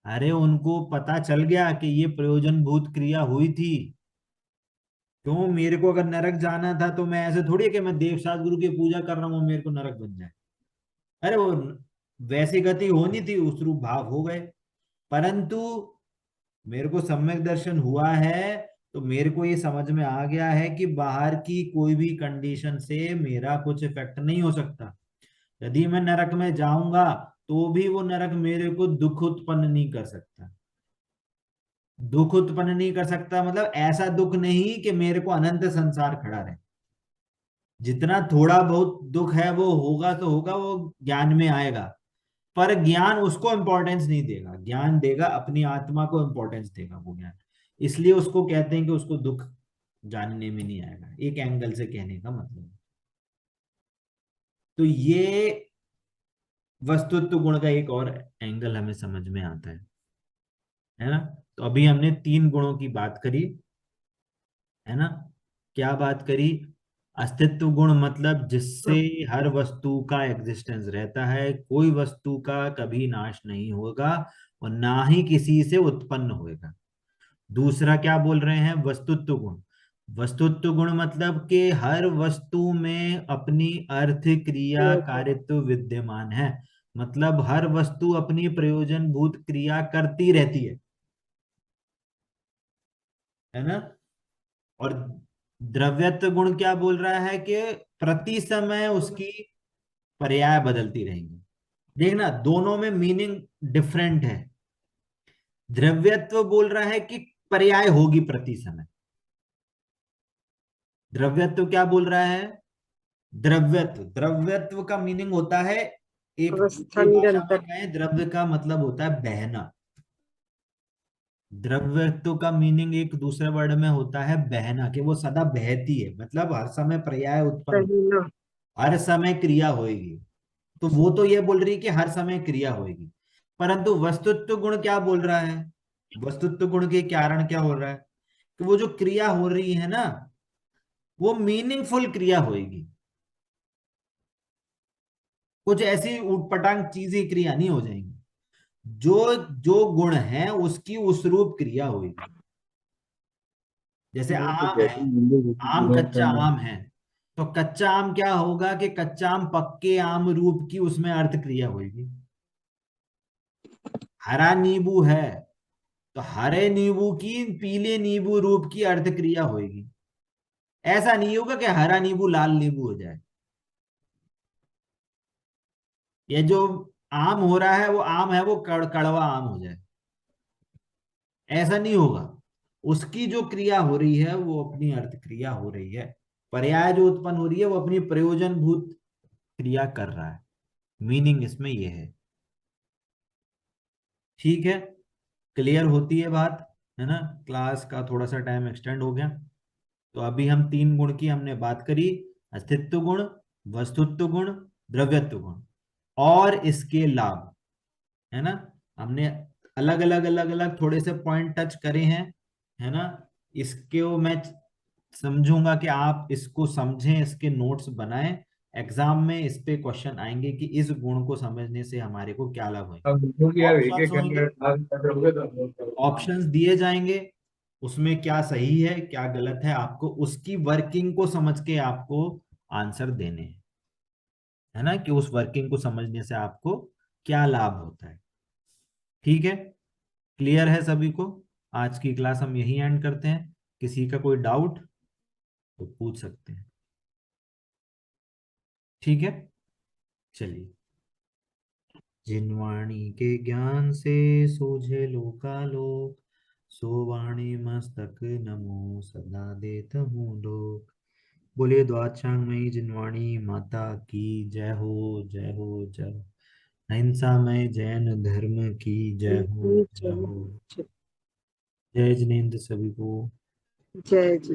अरे उनको पता चल गया कि ये प्रयोजन भूत क्रिया हुई थी। क्यों? मेरे को अगर नरक जाना था तो मैं ऐसे थोड़ी है कि मैं देवशास्त्र गुरु की पूजा कर रहा हूँ मेरे को नरक बन जाए। अरे वो वैसी गति होनी थी, उस रूप भाव हो गए। परंतु मेरे को सम्यक दर्शन हुआ है, तो मेरे को ये समझ में आ गया है कि बाहर की कोई भी कंडीशन से मेरा कुछ इफेक्ट नहीं हो सकता। यदि मैं नरक में जाऊंगा तो भी वो नरक मेरे को दुख उत्पन्न नहीं कर सकता। दुख उत्पन्न नहीं कर सकता मतलब ऐसा दुख नहीं कि मेरे को अनंत संसार खड़ा रहे। जितना थोड़ा बहुत दुख है वो होगा तो होगा, वो ज्ञान में आएगा। पर ज्ञान उसको इंपॉर्टेंस नहीं देगा, ज्ञान देगा अपनी आत्मा को इंपॉर्टेंस देगा वो ज्ञान। इसलिए उसको कहते हैं कि उसको दुख जानने में नहीं आएगा, एक एंगल से कहने का मतलब। तो ये वस्तुत्व गुण का एक और एंगल हमें समझ में आता है ना। तो अभी हमने 3 गुणों की बात करी, है ना। क्या बात करी? अस्तित्व गुण मतलब जिससे हर वस्तु का एग्जिस्टेंस रहता है, कोई वस्तु का कभी नाश नहीं होगा और ना ही किसी से उत्पन्न होएगा। दूसरा क्या बोल रहे हैं? वस्तुत्व गुण। वस्तुत्व गुण मतलब कि हर वस्तु में अपनी अर्थ क्रिया कारित्व विद्यमान है, मतलब हर वस्तु अपनी प्रयोजनभूत क्रिया करती रहती है ना। और द्रव्यत्व गुण क्या बोल रहा है कि प्रति समय उसकी पर्याय बदलती रहेंगी। देखना, दोनों में मीनिंग डिफरेंट है। द्रव्यत्व बोल रहा है कि पर्याय होगी प्रति समय। द्रव्यत्व क्या बोल रहा है? द्रव्यत्व का मीनिंग होता है, एक अवस्था दूसरी भाषा में निरंतर। कहें, द्रव्य का मतलब होता है बहना। द्रव्यत्व का मीनिंग एक दूसरे वर्ड में होता है बहना, कि वो सदा बहती है, मतलब हर समय पर्याय उत्पन्न, सही ना। हर समय क्रिया होएगी। तो वो तो ये बोल रही है कि हर समय क्रिया होएगी, परंतु वस्तुत्व गुण क्या बोल रहा है? वस्तुत्व गुण के कारण क्या हो रहा है कि वो जो क्रिया हो रही है ना, वो मीनिंगफुल क्रिया होएगी। कुछ ऐसी उटपटांग चीजें क्रिया नहीं हो जाएंगी। जो जो गुण है उसकी उस रूप क्रिया होगी। जैसे आम है, आम कच्चा आम है, तो कच्चा आम क्या होगा कि कच्चा आम पक्के आम रूप की उसमें अर्थ क्रिया होगी। हरा नींबू है, तो हरे नींबू की पीले नींबू रूप की अर्थ क्रिया होगी। ऐसा नहीं होगा कि हरा नींबू लाल नींबू हो जाए। ये जो आम हो रहा है वो आम है, वो कड़वा आम हो जाए, ऐसा नहीं होगा। उसकी जो क्रिया हो रही है वो अपनी अर्थ क्रिया हो रही है। पर्याय जो उत्पन्न हो रही है वो अपनी प्रयोजनभूत क्रिया कर रहा है। मीनिंग इसमें ये है। ठीक है, क्लियर होती है बात, है ना। क्लास का थोड़ा सा टाइम एक्सटेंड हो गया। तो अभी हम 3 गुण की हमने बात करी, अस्तित्व गुण, वस्तुत्व गुण, द्रव्यत्व गुण और इसके लाभ, है ना। हमने अलग अलग अलग अलग थोड़े से पॉइंट टच करे हैं, है ना। इसके मैं समझूंगा कि आप इसको समझें, इसके नोट्स बनाएं। एग्जाम में इस पे क्वेश्चन आएंगे कि इस गुण को समझने से हमारे को क्या लाभ होंगे। ऑप्शंस होंगे, ऑप्शंस दिए जाएंगे, उसमें क्या सही है क्या गलत है, आपको उसकी वर्किंग को समझ के आपको आंसर देने हैं, है ना, कि उस वर्किंग को समझने से आपको क्या लाभ होता है। ठीक है, क्लियर है सभी को? आज की क्लास हम यही एंड करते हैं। किसी का कोई डाउट तो पूछ सकते हैं। ठीक है, चलिए। जिनवाणी के ज्ञान से सूझे लोकालोक, सो वाणी मस्तक नमो सदा देत हूँ लोक। बोलिए द्वादशांगमयी जिनवाणी माता की जय हो, जय हो, जय हो। अहिंसामय जैन धर्म की जय हो, जय हो। जय जिनेन्द्र सभी को। जय जी।